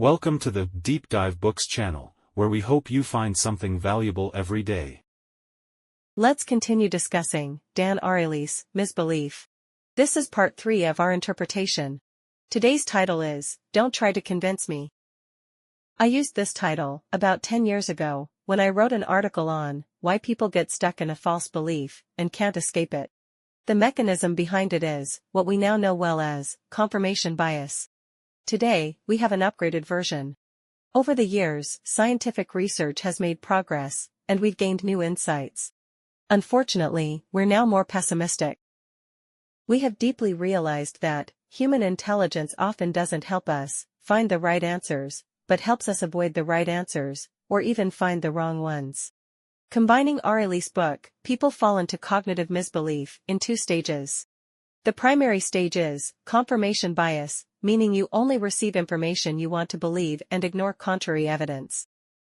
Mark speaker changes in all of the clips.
Speaker 1: Welcome to the Deep Dive Books channel, where we hope you find something valuable every day.
Speaker 2: Let's continue discussing Dan Ariely's Misbelief. This is part 3 of our interpretation. Today's title is, Don't Try to Convince Me. I used this title about 10 years ago, when I wrote an article on why people get stuck in a false belief and can't escape it. The mechanism behind it is what we now know well as confirmation bias. Today, we have an upgraded version. Over the years, scientific research has made progress, and we've gained new insights. Unfortunately, we're now more pessimistic. We have deeply realized that human intelligence often doesn't help us find the right answers, but helps us avoid the right answers, or even find the wrong ones. Combining Ariely's book, people fall into cognitive misbelief in 2 stages. The primary stage is confirmation bias, meaning you only receive information you want to believe and ignore contrary evidence.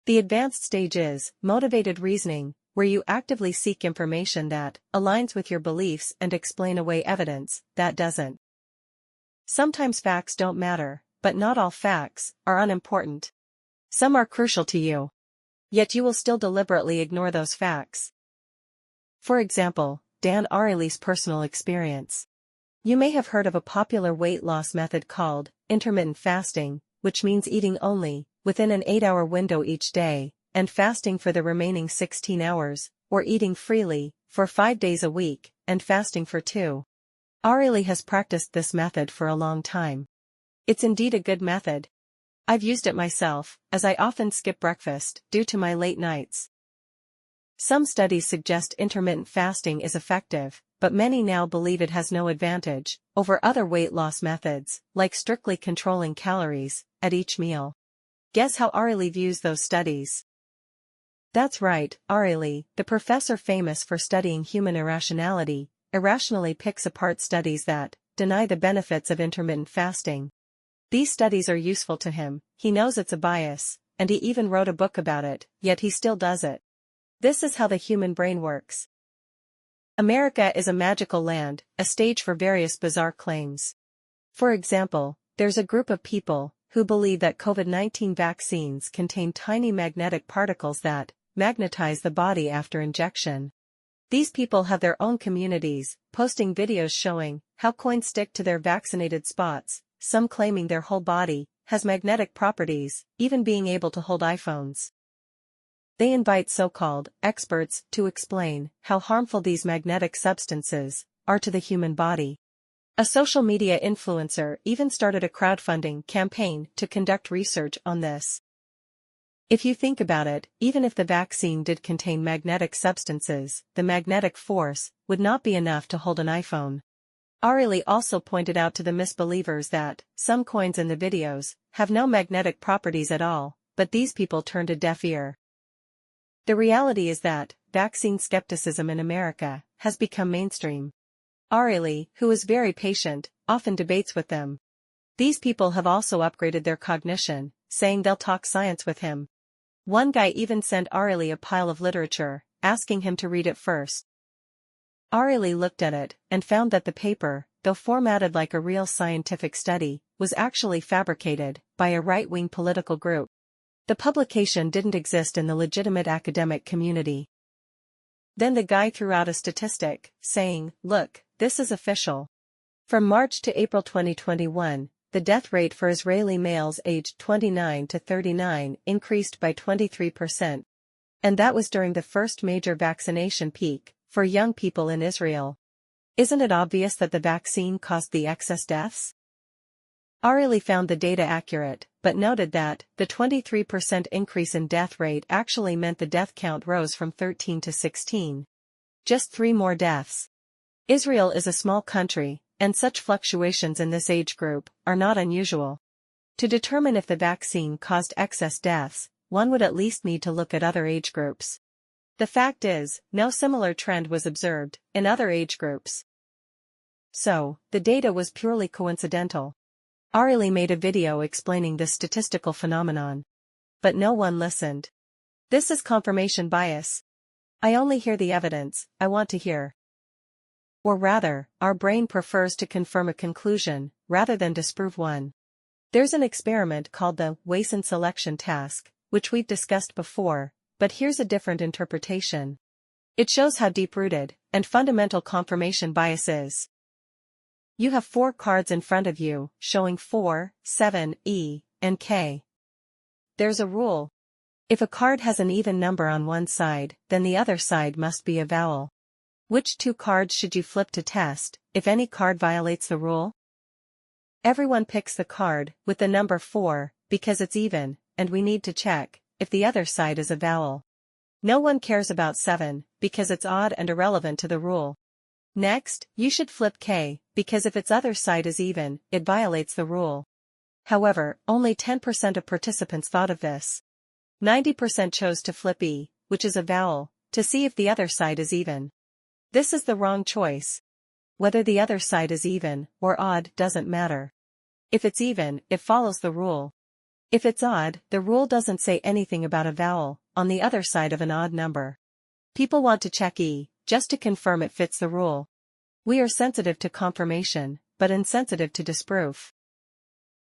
Speaker 2: The advanced stage is motivated reasoning, where you actively seek information that aligns with your beliefs and explain away evidence that doesn't. Sometimes facts don't matter, but not all facts are unimportant. Some are crucial to you. Yet you will still deliberately ignore those facts. For example, Dan Ariely's personal experience. You may have heard of a popular weight loss method called intermittent fasting, which means eating only within an 8-hour window each day, and fasting for the remaining 16 hours, or eating freely for 5 days a week, and fasting for 2. Ariely has practiced this method for a long time. It's indeed a good method. I've used it myself, as I often skip breakfast due to my late nights. Some studies suggest intermittent fasting is effective, but many now believe it has no advantage over other weight loss methods, like strictly controlling calories at each meal. Guess how Ariely views those studies? That's right, Ariely, the professor famous for studying human irrationality, irrationally picks apart studies that deny the benefits of intermittent fasting. These studies are useful to him, he knows it's a bias, and he even wrote a book about it, yet he still does it. This is how the human brain works. America is a magical land, a stage for various bizarre claims. For example, there's a group of people who believe that COVID-19 vaccines contain tiny magnetic particles that magnetize the body after injection. These people have their own communities, posting videos showing how coins stick to their vaccinated spots, some claiming their whole body has magnetic properties, even being able to hold iPhones. They invite so-called experts to explain how harmful these magnetic substances are to the human body. A social media influencer even started a crowdfunding campaign to conduct research on this. If you think about it, even if the vaccine did contain magnetic substances, the magnetic force would not be enough to hold an iPhone. Ariely also pointed out to the misbelievers that some coins in the videos have no magnetic properties at all, but these people turned a deaf ear. The reality is that vaccine skepticism in America has become mainstream. Ariely, who is very patient, often debates with them. These people have also upgraded their cognition, saying they'll talk science with him. One guy even sent Ariely a pile of literature, asking him to read it first. Ariely looked at it and found that the paper, though formatted like a real scientific study, was actually fabricated by a right-wing political group. The publication didn't exist in the legitimate academic community. Then the guy threw out a statistic, saying, "Look, this is official. From March to April 2021, the death rate for Israeli males aged 29 to 39 increased by 23%. And that was during the first major vaccination peak for young people in Israel. Isn't it obvious that the vaccine caused the excess deaths?" Ariely found the data accurate, but noted that the 23% increase in death rate actually meant the death count rose from 13 to 16. Just 3 more deaths. Israel is a small country, and such fluctuations in this age group are not unusual. To determine if the vaccine caused excess deaths, one would at least need to look at other age groups. The fact is, no similar trend was observed in other age groups. So, the data was purely coincidental. Ariely made a video explaining this statistical phenomenon. But no one listened. This is confirmation bias. I only hear the evidence I want to hear. Or rather, our brain prefers to confirm a conclusion rather than disprove one. There's an experiment called the Wason selection task, which we've discussed before, but here's a different interpretation. It shows how deep-rooted and fundamental confirmation bias is. You have 4 cards in front of you, showing 4, 7, E, and K. There's a rule. If a card has an even number on one side, then the other side must be a vowel. Which 2 cards should you flip to test if any card violates the rule? Everyone picks the card with the number 4 because it's even, and we need to check if the other side is a vowel. No one cares about 7 because it's odd and irrelevant to the rule. Next, you should flip K, because if its other side is even, it violates the rule. However, only 10% of participants thought of this. 90% chose to flip E, which is a vowel, to see if the other side is even. This is the wrong choice. Whether the other side is even or odd doesn't matter. If it's even, it follows the rule. If it's odd, the rule doesn't say anything about a vowel on the other side of an odd number. People want to check E, just to confirm it fits the rule. We are sensitive to confirmation, but insensitive to disproof.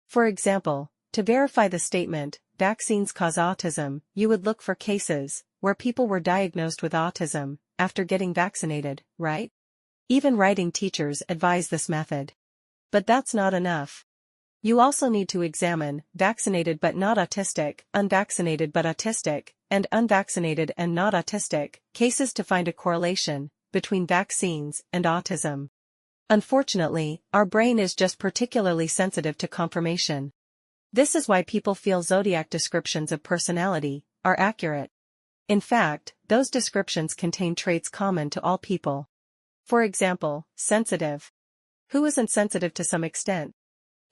Speaker 2: For example, to verify the statement, vaccines cause autism, you would look for cases where people were diagnosed with autism after getting vaccinated, right? Even writing teachers advise this method. But that's not enough. You also need to examine vaccinated but not autistic, unvaccinated but autistic, and unvaccinated and not autistic cases to find a correlation between vaccines and autism. Unfortunately, our brain is just particularly sensitive to confirmation. This is why people feel zodiac descriptions of personality are accurate. In fact, those descriptions contain traits common to all people. For example, sensitive. Who isn't sensitive to some extent?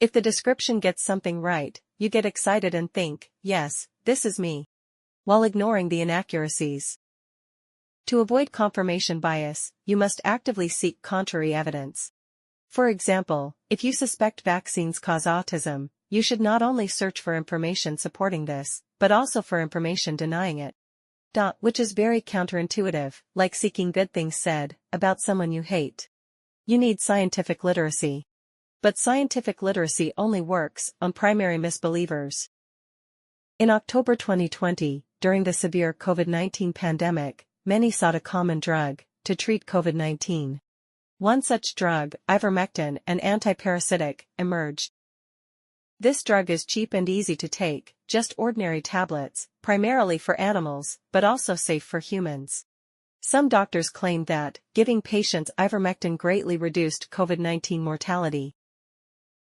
Speaker 2: If the description gets something right, you get excited and think, yes, this is me, while ignoring the inaccuracies. To avoid confirmation bias, you must actively seek contrary evidence. For example, if you suspect vaccines cause autism, you should not only search for information supporting this, but also for information denying it. Which is very counterintuitive, like seeking good things said about someone you hate. You need scientific literacy. But scientific literacy only works on primary misbelievers. In October 2020, during the severe COVID-19 pandemic, many sought a common drug to treat COVID-19. One such drug, Ivermectin, an antiparasitic, emerged. This drug is cheap and easy to take, just ordinary tablets, primarily for animals, but also safe for humans. Some doctors claimed that giving patients ivermectin greatly reduced COVID-19 mortality.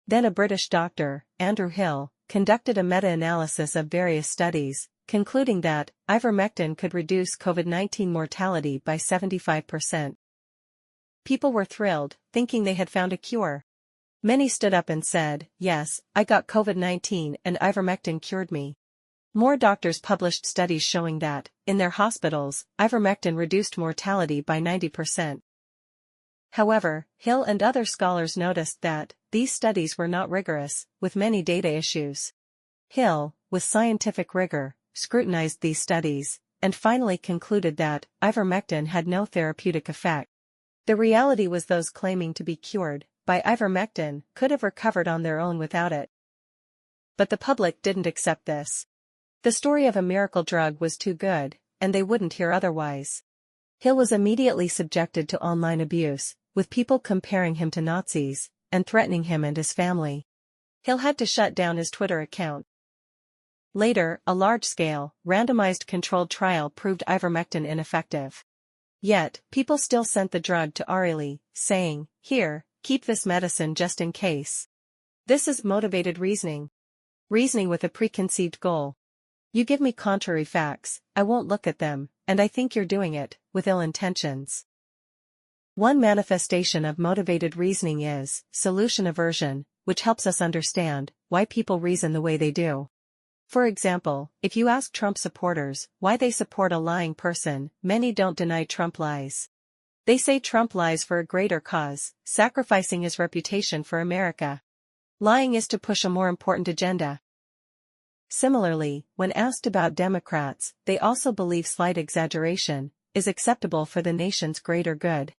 Speaker 2: Then a British doctor, Andrew Hill, conducted a meta-analysis of various studies, concluding that ivermectin could reduce COVID-19 mortality by 75%. People were thrilled, thinking they had found a cure. Many stood up and said, yes, I got COVID-19 and ivermectin cured me. More doctors published studies showing that, in their hospitals, ivermectin reduced mortality by 90%. However, Hill and other scholars noticed that these studies were not rigorous, with many data issues. Hill, with scientific rigor, scrutinized these studies, and finally concluded that ivermectin had no therapeutic effect. The reality was those claiming to be cured by ivermectin could have recovered on their own without it. But the public didn't accept this. The story of a miracle drug was too good, and they wouldn't hear otherwise. Hill was immediately subjected to online abuse, with people comparing him to Nazis and threatening him and his family. Hill had to shut down his Twitter account. Later, a large-scale, randomized controlled trial proved ivermectin ineffective. Yet, people still sent the drug to Ariely, saying, "Here, keep this medicine just in case." This is motivated reasoning. Reasoning with a preconceived goal. You give me contrary facts, I won't look at them, and I think you're doing it with ill intentions. One manifestation of motivated reasoning is solution aversion, which helps us understand why people reason the way they do. For example, if you ask Trump supporters why they support a lying person, many don't deny Trump lies. They say Trump lies for a greater cause, sacrificing his reputation for America. Lying is to push a more important agenda. Similarly, when asked about Democrats, they also believe slight exaggeration is acceptable for the nation's greater good.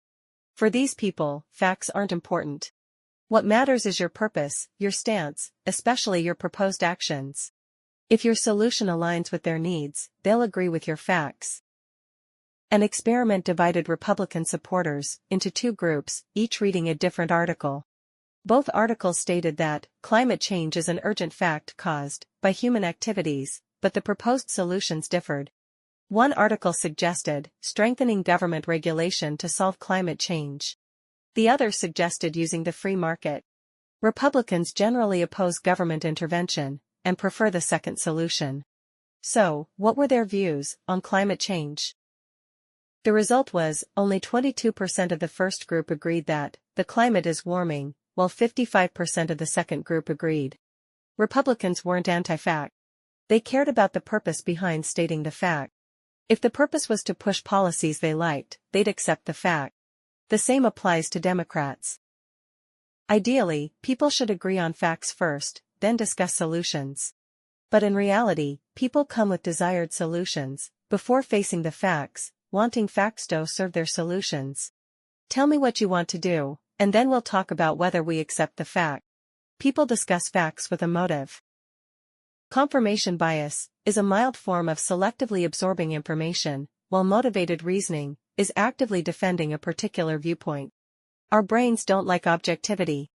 Speaker 2: For these people, facts aren't important. What matters is your purpose, your stance, especially your proposed actions. If your solution aligns with their needs, they'll agree with your facts. An experiment divided Republican supporters into two groups, each reading a different article. Both articles stated that climate change is an urgent fact caused by human activities, but the proposed solutions differed. One article suggested strengthening government regulation to solve climate change. The other suggested using the free market. Republicans generally oppose government intervention and prefer the second solution. So, what were their views on climate change? The result was, only 22% of the first group agreed that the climate is warming, while 55% of the second group agreed. Republicans weren't anti-fact. They cared about the purpose behind stating the fact. If the purpose was to push policies they liked, they'd accept the fact. The same applies to Democrats. Ideally, people should agree on facts first, then discuss solutions. But in reality, people come with desired solutions, before facing the facts, wanting facts to serve their solutions. Tell me what you want to do, and then we'll talk about whether we accept the fact. People discuss facts with a motive. Confirmation bias is a mild form of selectively absorbing information, while motivated reasoning is actively defending a particular viewpoint. Our brains don't like objectivity.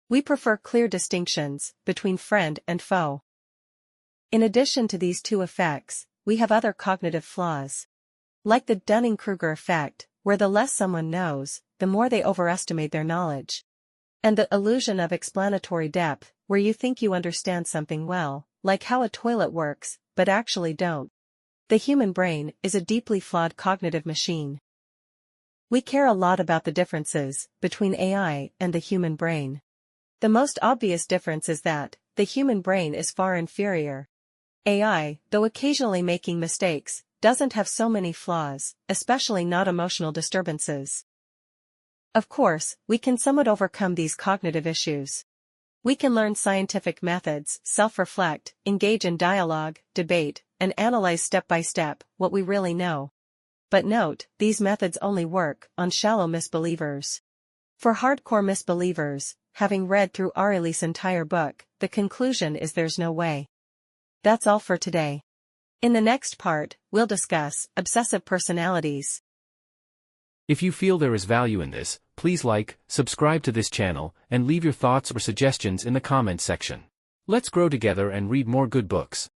Speaker 2: We prefer clear distinctions between friend and foe. In addition to these two effects, we have other cognitive flaws. Like the Dunning-Kruger effect, where the less someone knows, the more they overestimate their knowledge. And the illusion of explanatory depth, where you think you understand something well, like how a toilet works, but actually don't. The human brain is a deeply flawed cognitive machine. We care a lot about the differences between AI and the human brain. The most obvious difference is that the human brain is far inferior. AI, though occasionally making mistakes, doesn't have so many flaws, especially not emotional disturbances. Of course, we can somewhat overcome these cognitive issues. We can learn scientific methods, self-reflect, engage in dialogue, debate, and analyze step by step what we really know. But note, these methods only work on shallow misbelievers. For hardcore misbelievers, having read through Ariely's entire book, the conclusion is there's no way. That's all for today. In the next part, we'll discuss obsessive personalities.
Speaker 3: If you feel there is value in this, please like, subscribe to this channel, and leave your thoughts or suggestions in the comments section. Let's grow together and read more good books.